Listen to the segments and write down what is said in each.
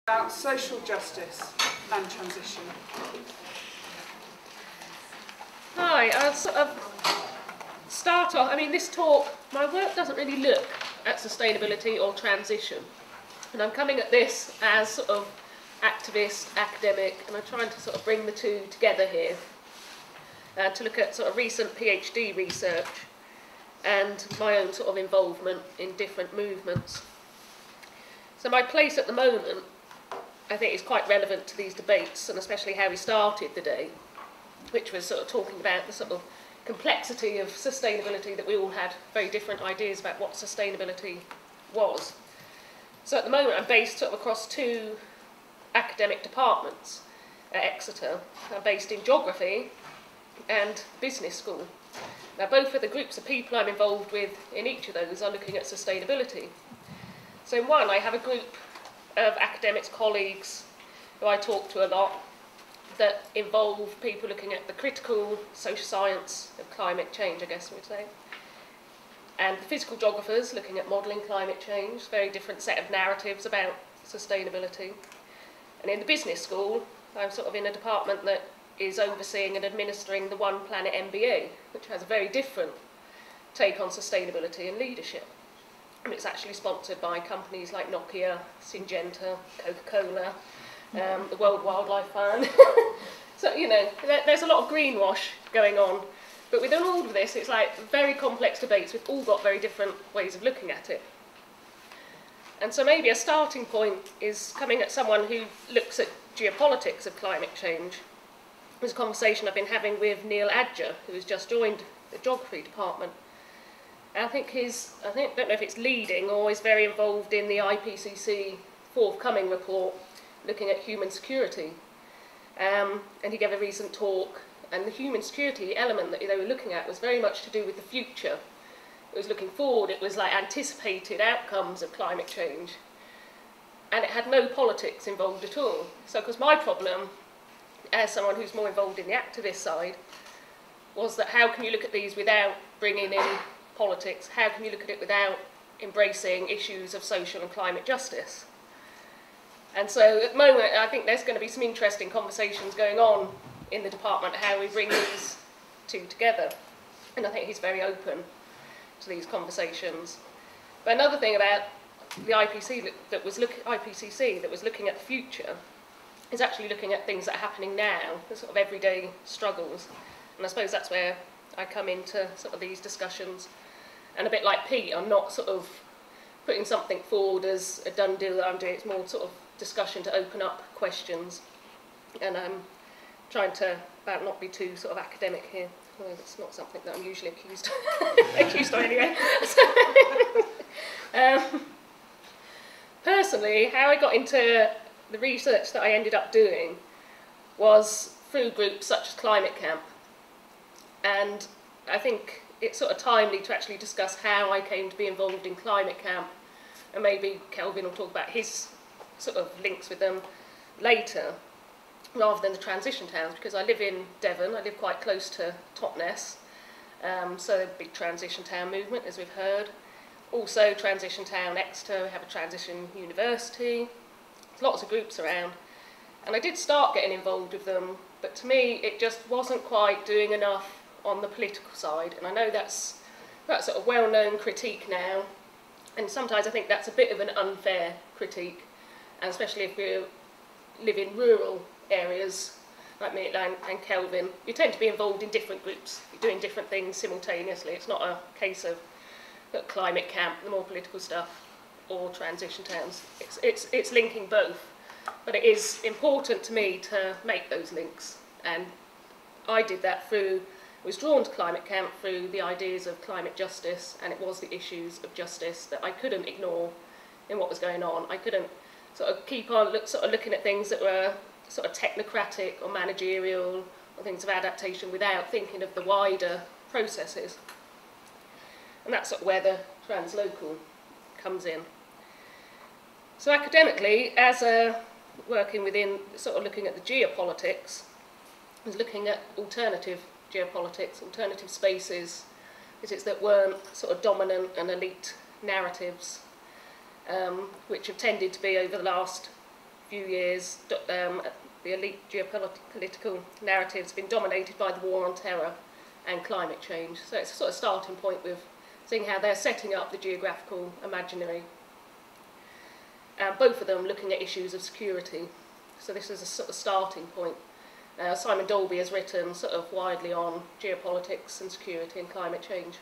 About social justice and transition. Hi, I'll sort of start off. I mean, this talk, my work doesn't really look at sustainability or transition, and I'm coming at this as sort of activist, academic, and I'm trying to sort of bring the two together here to look at sort of recent PhD research and my own sort of involvement in different movements. So my place at the moment, I think, is quite relevant to these debates, and especially how we started the day, which was sort of talking about the sort of complexity of sustainability, that we all had very different ideas about what sustainability was. So at the moment I'm based sort of across two academic departments at Exeter. I'm based in geography and business school. Now both of the groups of people I'm involved with in each of those are looking at sustainability. So in one I have a group of academics, colleagues, who I talk to a lot, that involve people looking at the critical social science of climate change, I guess we'd say, and the physical geographers looking at modelling climate change, very different set of narratives about sustainability. And in the business school, I'm sort of in a department that is overseeing and administering the One Planet MBA, which has a very different take on sustainability and leadership. And it's actually sponsored by companies like Nokia, Syngenta, Coca-Cola, the World Wildlife Fund. So, you know, there's a lot of greenwash going on. But within all of this, it's like very complex debates. We've all got very different ways of looking at it. And so maybe a starting point is coming at someone who looks at geopolitics of climate change. There's a conversation I've been having with Neil Adger, who has just joined the geography department. I don't know if it's leading or is very involved in the IPCC forthcoming report looking at human security. And he gave a recent talk, and the human security element that they were looking at was very much to do with the future. It was looking forward, it was like anticipated outcomes of climate change. And it had no politics involved at all. So, because my problem, as someone who's more involved in the activist side, was that how can you look at these without bringing in politics? How can you look at it without embracing issues of social and climate justice? And so at the moment I think there's going to be some interesting conversations going on in the department how we bring these two together, and I think he's very open to these conversations. But another thing about the IPCC that was looking at the future is actually looking at things that are happening now, the sort of everyday struggles, and I suppose that's where I come into sort of these discussions. And a bit like Pete, I'm not sort of putting something forward as a done deal that I'm doing. It's more sort of discussion to open up questions. And I'm trying to not be too sort of academic here. Well, it's not something that I'm usually accused of anyway. Personally, how I got into the research that I ended up doing was through groups such as Climate Camp. And I think it's sort of timely to actually discuss how I came to be involved in Climate Camp, and maybe Kelvin will talk about his sort of links with them later, rather than the transition towns, because I live in Devon, I live quite close to Totnes, so a big transition town movement, as we've heard. Also transition town Exeter, we have a transition university, there's lots of groups around, and I did start getting involved with them, but to me it just wasn't quite doing enough on the political side, and I know that's sort of well-known critique now, and sometimes I think that's a bit of an unfair critique, and especially if you live in rural areas like me and Kelvin, you tend to be involved in different groups, you're doing different things simultaneously. It's not a case of Climate Camp, the more political stuff, or transition towns. It's linking both, but it is important to me to make those links, and I did that through, was drawn to Climate Camp through the ideas of climate justice, and it was the issues of justice that I couldn't ignore in what was going on. I couldn't sort of keep on looking at things that were sort of technocratic or managerial or things of adaptation without thinking of the wider processes. And that's sort of where the translocal comes in. So academically, as working within sort of looking at the geopolitics, I was looking at alternative geopolitics, alternative spaces, visits that weren't sort of dominant and elite narratives, which have tended to be over the last few years, the elite geopolitical narrative has been dominated by the war on terror and climate change. So it's a sort of starting point with seeing how they're setting up the geographical imaginary. Both of them looking at issues of security. So this is a sort of starting point. Simon Dolby has written sort of widely on geopolitics and security and climate change.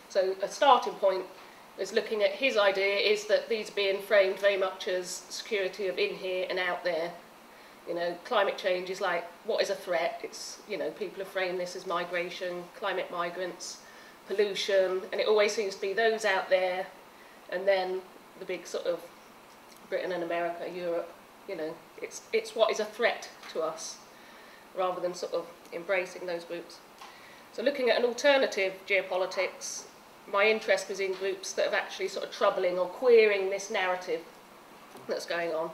So a starting point is looking at his idea is that these are being framed very much as security of in here and out there. You know, climate change is like, what is a threat? It's, you know, people have framed this as migration, climate migrants, pollution, and it always seems to be those out there, and then the big sort of Britain and America, Europe, you know, it's what is a threat to us, rather than sort of embracing those groups. So looking at an alternative geopolitics, my interest was in groups that are actually sort of troubling or queering this narrative that's going on.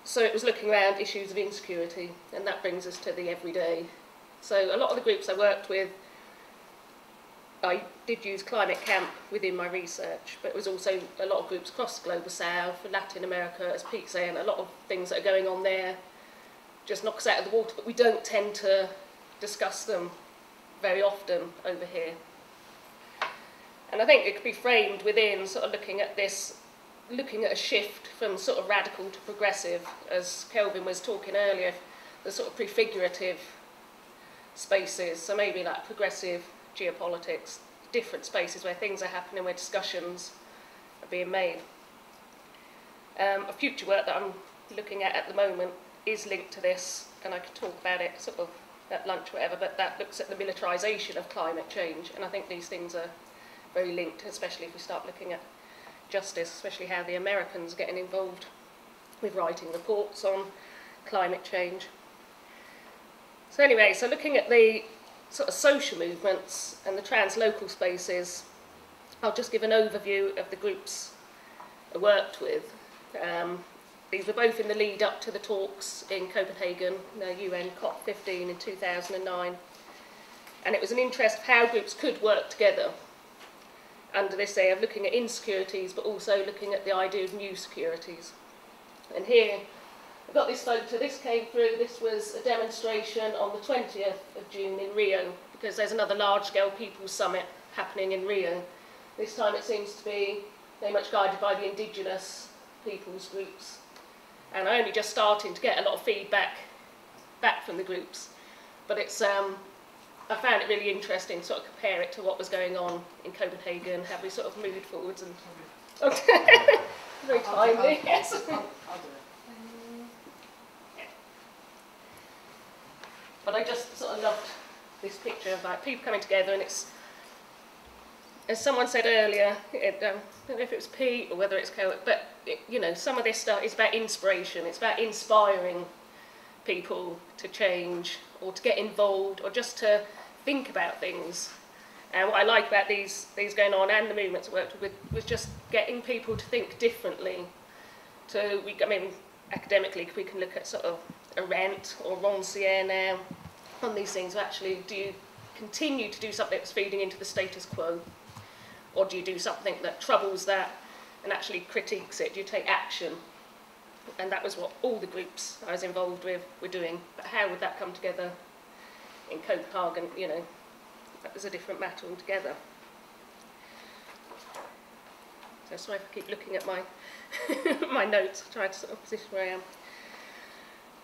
So it was looking around issues of insecurity, and that brings us to the everyday. So a lot of the groups I worked with, I did use climate camp within my research, but it was also a lot of groups across the global south, Latin America, as Pete's saying, a lot of things that are going on there just knock us out of the water, but we don't tend to discuss them very often over here. And I think it could be framed within sort of looking at this, looking at a shift from sort of radical to progressive, as Kelvin was talking earlier, the sort of prefigurative spaces, so maybe like progressive geopolitics, different spaces where things are happening, where discussions are being made. A future work that I'm looking at the moment is linked to this, and I could talk about it sort of at lunch or whatever, but that looks at the militarisation of climate change, and I think these things are very linked, especially if we start looking at justice, especially how the Americans are getting involved with writing reports on climate change. So anyway, so looking at the sort of social movements and the translocal spaces, I'll just give an overview of the groups I worked with. These were both in the lead up to the talks in Copenhagen, the UN COP15 in 2009. And it was an interest of how groups could work together under this area of looking at insecurities, but also looking at the idea of new securities. And here, I've got this photo, this came through, this was a demonstration on the 20th of June in Rio, because there's another large-scale People's Summit happening in Rio. This time it seems to be very much guided by the indigenous people's groups. And I'm only just starting to get a lot of feedback back from the groups. But it's, I found it really interesting to sort of compare it to what was going on in Copenhagen, have we sort of moved forwards and... Okay. Very timely, yes. I'll do it. But I just sort of loved this picture of like people coming together, and it's, as someone said earlier, I don't know if it was Pete or whether it's but you know, some of this stuff is about inspiration. It's about inspiring people to change or to get involved or just to think about things. And what I like about these going on and the movements I worked with was just getting people to think differently. I mean, academically, we can look at sort of Arendt or Rancière now on these things. Actually, do you continue to do something that's feeding into the status quo? Or do you do something that troubles that and actually critiques it? Do you take action? And that was what all the groups I was involved with were doing. But how would that come together in Copenhagen? You know, that was a different matter altogether. So sorry if I keep looking at my my notes. I try to sort of position where I am.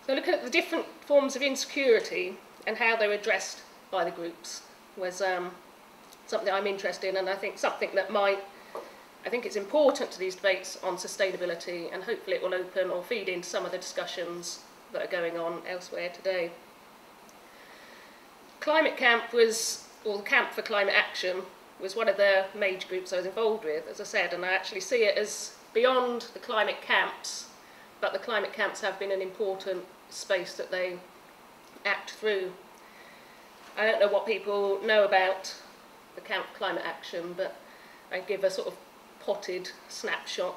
So looking at the different forms of insecurity and how they were addressed by the groups was something I'm interested in, and I think something that I think it's important to these debates on sustainability, and hopefully it will open or feed into some of the discussions that are going on elsewhere today. Climate Camp was, or the Camp for Climate Action, was one of the major groups I was involved with, as I said, and I actually see it as beyond the climate camps, but the climate camps have been an important space that they act through. I don't know what people know about the Camp for Climate Action, but I give a sort of potted snapshot,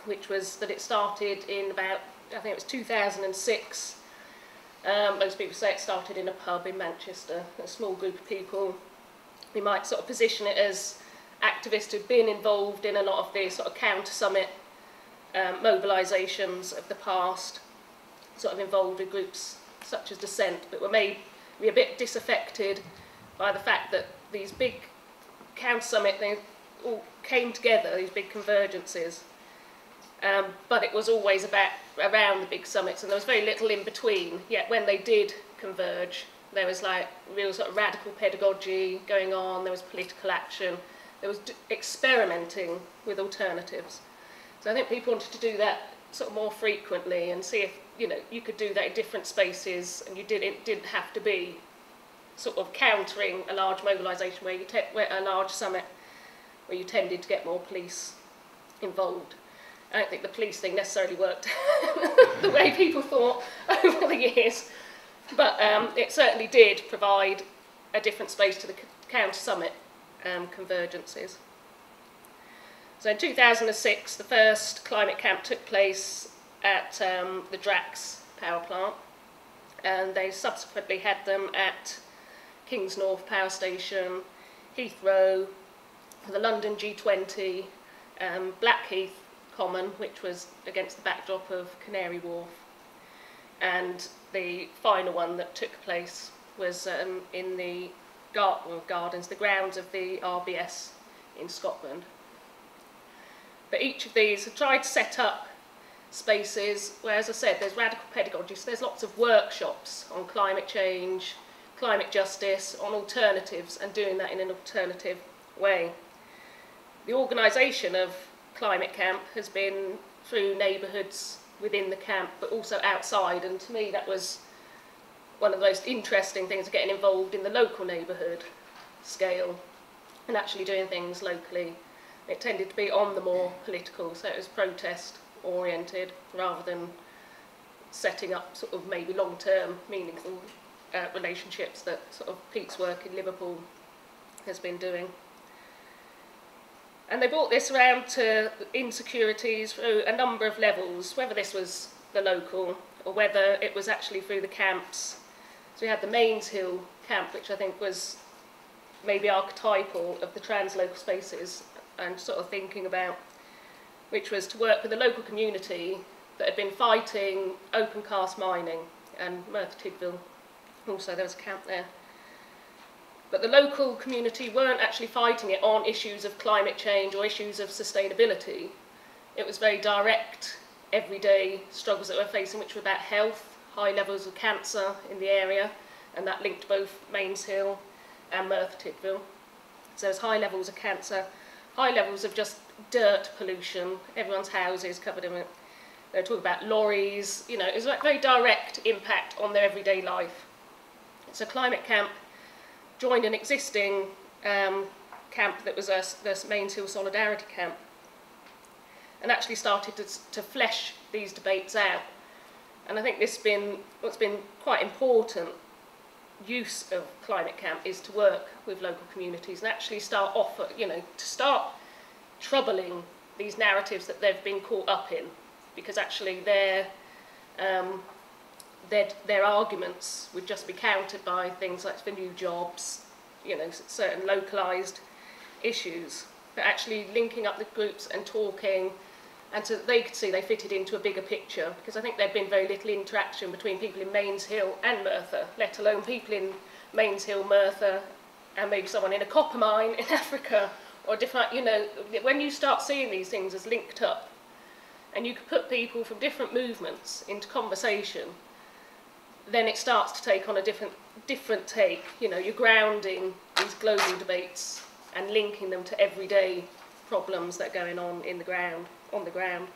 which was that it started in about, I think it was 2006. Most people say it started in a pub in Manchester, a small group of people. We might sort of position it as activists who'd been involved in a lot of the sort of counter-summit mobilisations of the past, sort of involved with groups such as Dissent, but were maybe a bit disaffected by the fact that these big counter-summit things all came together, these big convergences, but it was always around the big summits, and there was very little in between. Yet when they did converge, there was like real sort of radical pedagogy going on, there was political action, there was experimenting with alternatives. So I think people wanted to do that sort of more frequently and see if, you know, you could do that in different spaces, and it didn't have to be sort of countering a large mobilisation where a large summit where you tended to get more police involved. I don't think the police thing necessarily worked the way people thought over the years, but it certainly did provide a different space to the counter-summit convergences. So in 2006, the first climate camp took place at the Drax power plant, and they subsequently had them at Kingsnorth Power Station, Heathrow, the London G20, Blackheath Common, which was against the backdrop of Canary Wharf, and the final one that took place was in the gardens, the grounds of the RBS in Scotland. But each of these have tried to set up spaces where, as I said, there's radical pedagogy, so there's lots of workshops on climate change, climate justice, on alternatives, and doing that in an alternative way. The organisation of Climate Camp has been through neighbourhoods within the camp, but also outside, and to me that was one of the most interesting things, of getting involved in the local neighbourhood scale and actually doing things locally. It tended to be on the more political, so it was protest oriented rather than setting up sort of maybe long-term meaningful relationships that sort of Pete's work in Liverpool has been doing. And they brought this around to insecurities through a number of levels, whether this was the local or whether it was actually through the camps. So we had the Mains Hill camp, which I think was maybe archetypal of the translocal spaces and sort of thinking about, which was to work with a local community that had been fighting open cast mining, and Merthyr Tydfil also, there was a camp there. But the local community weren't actually fighting it on issues of climate change or issues of sustainability. It was very direct, everyday struggles that we're facing, which were about health, high levels of cancer in the area, and that linked both Mains Hill and Merthyr Tydfil. So there's high levels of cancer, high levels of just dirt pollution, everyone's houses covered in it. They're talking about lorries, you know, it was a very direct impact on their everyday life. So Climate Camp joined an existing camp that was the Mains Hill Solidarity Camp, and actually started to flesh these debates out. And I think what's been quite important use of Climate Camp is to work with local communities and actually start troubling these narratives that they've been caught up in, because actually their arguments would just be countered by things like for new jobs, you know, certain localised issues, but actually linking up the groups and talking, and so that they could see they fitted into a bigger picture, because I think there'd been very little interaction between people in Mains Hill and Merthyr, let alone people in Mains Hill, Merthyr, and maybe someone in a copper mine in Africa, or different, you know, when you start seeing these things as linked up, and you could put people from different movements into conversation, then it starts to take on a different take. You know, you're grounding these global debates and linking them to everyday problems that are going on in the ground, or in the ground.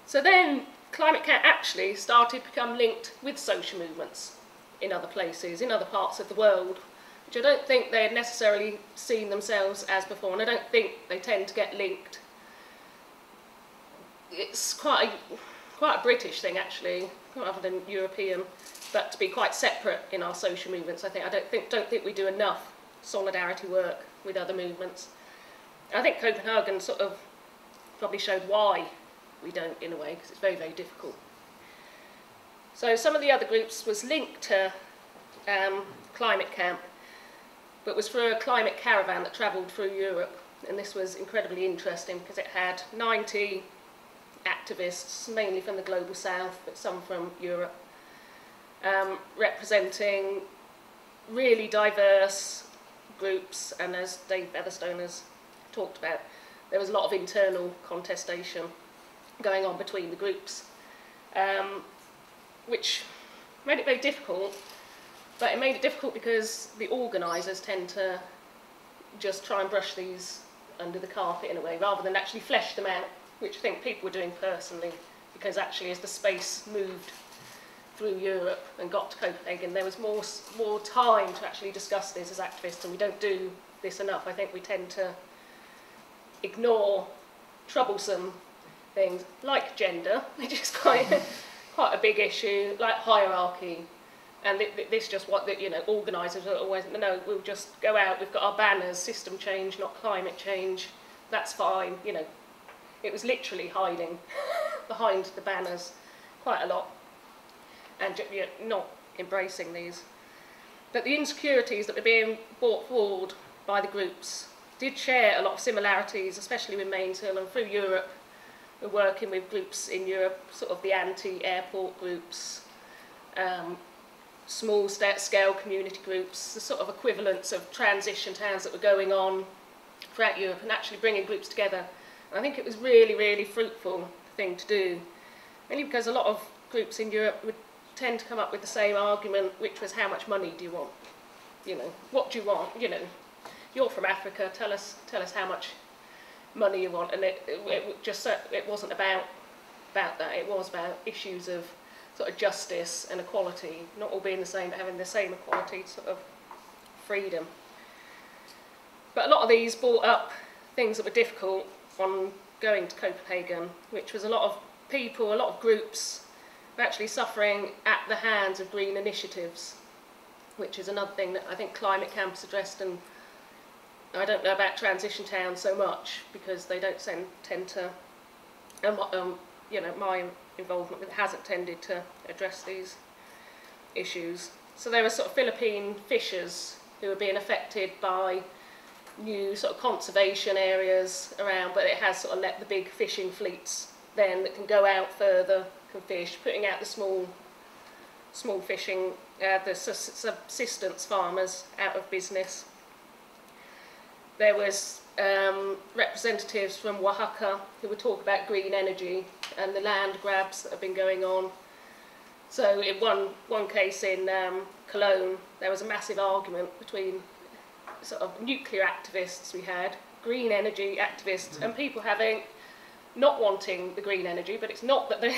So then Climate Camp actually started to become linked with social movements in other places, in other parts of the world, which I don't think they had necessarily seen themselves as before, and I don't think they tend to get linked. It's quite a British thing actually, rather than European, but to be quite separate in our social movements. I don't think we do enough solidarity work with other movements. I think Copenhagen sort of probably showed why we don't, in a way, because it's very, very difficult. So some of the other groups was linked to climate camp, but was for a climate caravan that travelled through Europe. And this was incredibly interesting because it had 90 activists, mainly from the global south, but some from Europe, representing really diverse groups. And as Dave Featherstone has talked about, there was a lot of internal contestation going on between the groups, which made it very difficult. But it made it difficult because the organisers tend to just try and brush these under the carpet in a way, rather than actually flesh them out, which I think people were doing personally, because actually as the space moved through Europe and got to Copenhagen, there was more time to actually discuss this as activists, and we don't do this enough. I think we tend to ignore troublesome things like gender, which is quite a big issue, like hierarchy. And this just what the, organisers are always, no, we'll just go out, we've got our banners, system change, not climate change, that's fine, It was literally hiding behind the banners quite a lot, and not embracing these. But the insecurities that were being brought forward by the groups did share a lot of similarities, especially with Mainshill, and through Europe. We're working with groups in Europe, sort of the anti-airport groups, small-scale community groups, the sort of equivalents of transition towns that were going on throughout Europe, and actually bringing groups together. And I think it was really, really fruitful thing to do, mainly because a lot of groups in Europe would tend to come up with the same argument, which was, how much money do you want? What do you want? You're from Africa, tell us how much money you want. And it wasn't about that. It was about issues of sort of justice and equality, not all being the same, but having the same equality, sort of freedom. But a lot of these brought up things that were difficult on going to Copenhagen, which was a lot of people, a lot of groups were actually suffering at the hands of green initiatives, which is another thing that I think Climate Camp's addressed. And I don't know about transition towns so much, because they don't tend to, my involvement with it hasn't tended to address these issues. So there were sort of Philippine fishers who were being affected by new sort of conservation areas around, but it has sort of let the big fishing fleets then that can go out further, can fish, putting out the small fishing, the subsistence farmers out of business. There was representatives from Oaxaca who would talk about green energy and the land grabs that have been going on. So in one case in Cologne, there was a massive argument between sort of nuclear activists we had, green energy activists, and people not wanting the green energy, but it's not that they're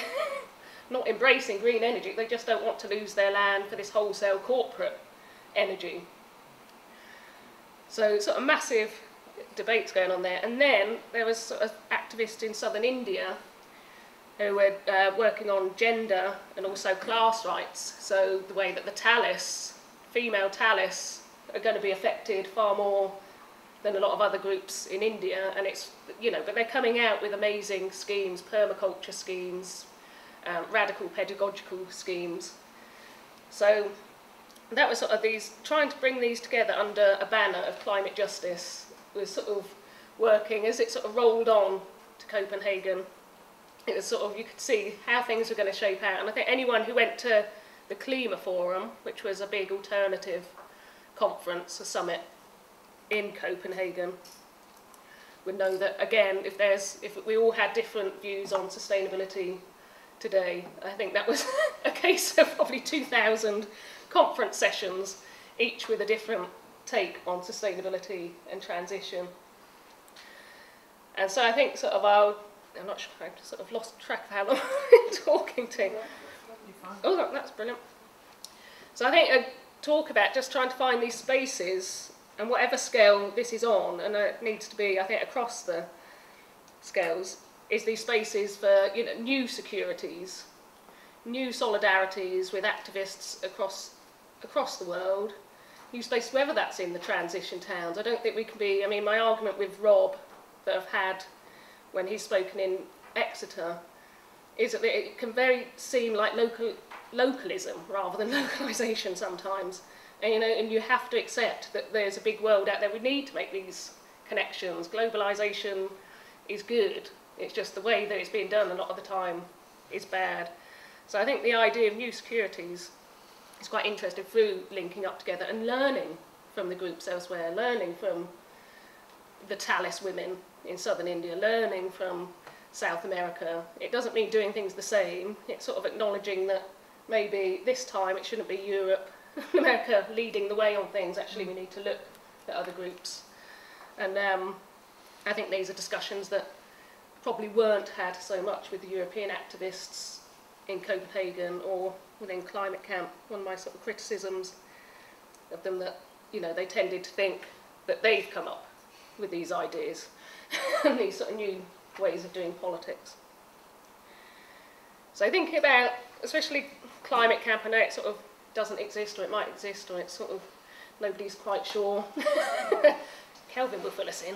not embracing green energy, they just don't want to lose their land for this wholesale corporate energy. So sort of massive debates going on there. And then there was sort of activists in southern India who were working on gender and also class rights. So the way that the Talis, female Talis, are going to be affected far more than a lot of other groups in India. And it's, but they're coming out with amazing schemes, permaculture schemes, radical pedagogical schemes. So that was sort of trying to bring these together under a banner of climate justice was sort of working as it sort of rolled on to Copenhagen. It was sort of, you could see how things were going to shape out. And I think anyone who went to the Klima Forum, which was a big alternative conference, a summit in Copenhagen, would know that, again, if we all had different views on sustainability today, I think that was a case of probably 2,000 conference sessions, each with a different take on sustainability and transition. And so I think sort of I'm not sure, I've sort of lost track of how long I'm talking to. Oh, that's brilliant. So I think a talk about just trying to find these spaces, and whatever scale this is on, and it needs to be, I think, across the scales, is these spaces for new securities, new solidarities with activists across the world, new spaces, whether that's in the transition towns. I don't think we can be, my argument with Rob that I've had when he's spoken in Exeter is that it can seem like localism rather than localisation sometimes. And, you know, and you have to accept that there's a big world out there. We need to make these connections. Globalisation is good. It's just the way that it's being done a lot of the time is bad. So I think the idea of new securities is quite interesting through linking up together and learning from the groups elsewhere, learning from the Talis women in southern India, learning from South America. It doesn't mean doing things the same. It's sort of acknowledging that maybe this time it shouldn't be Europe, America leading the way on things. Actually, we need to look at other groups. And I think these are discussions that probably weren't had so much with the European activists in Copenhagen or within Climate Camp. One of my sort of criticisms of them, that, you know, they tended to think that they've come up with these ideas and these sort of new ways of doing politics. So thinking about, especially Climate Camp, I know it sort of doesn't exist, or it might exist, or it's sort of, nobody's quite sure. Kelvin will fill us in.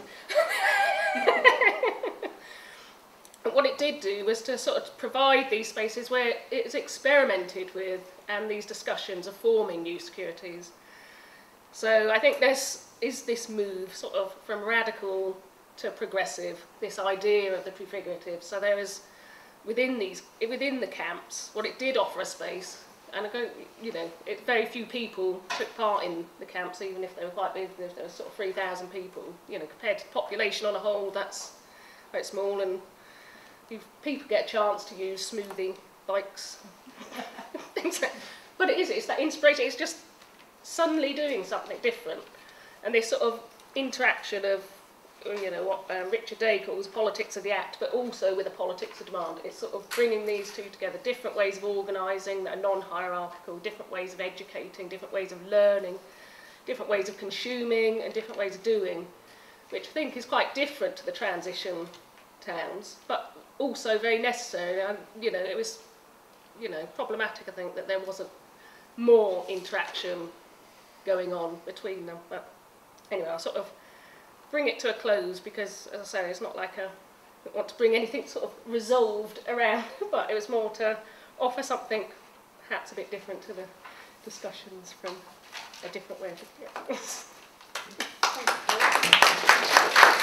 But what it did do was to sort of provide these spaces where it's experimented with, and these discussions of forming new securities. So I think this is this move sort of from radical to progressive, this idea of the prefigurative. So there is within the camps, what it did offer a space, and you know, very few people took part in the camps, even if they were quite big. There were sort of 3,000 people, you know, compared to the population on a whole, that's quite small. And people get a chance to use smoothie bikes, things like that. But it's that inspiration. It's just suddenly doing something different, and this sort of interaction of, you know, what Richard Day calls politics of the act, but also with a politics of demand. It's sort of bringing these two together, different ways of organising that are non-hierarchical, different ways of educating, different ways of learning, different ways of consuming, and different ways of doing, which I think is quite different to the transition towns, but also very necessary. And, you know, it was, you know, problematic, I think, that there wasn't more interaction going on between them. But anyway, I'll sort of bring it to a close, because, as I say, it's not like I want to bring anything sort of resolved around, but it was more to offer something perhaps a bit different to the discussions from a different way of looking at it. Thank you.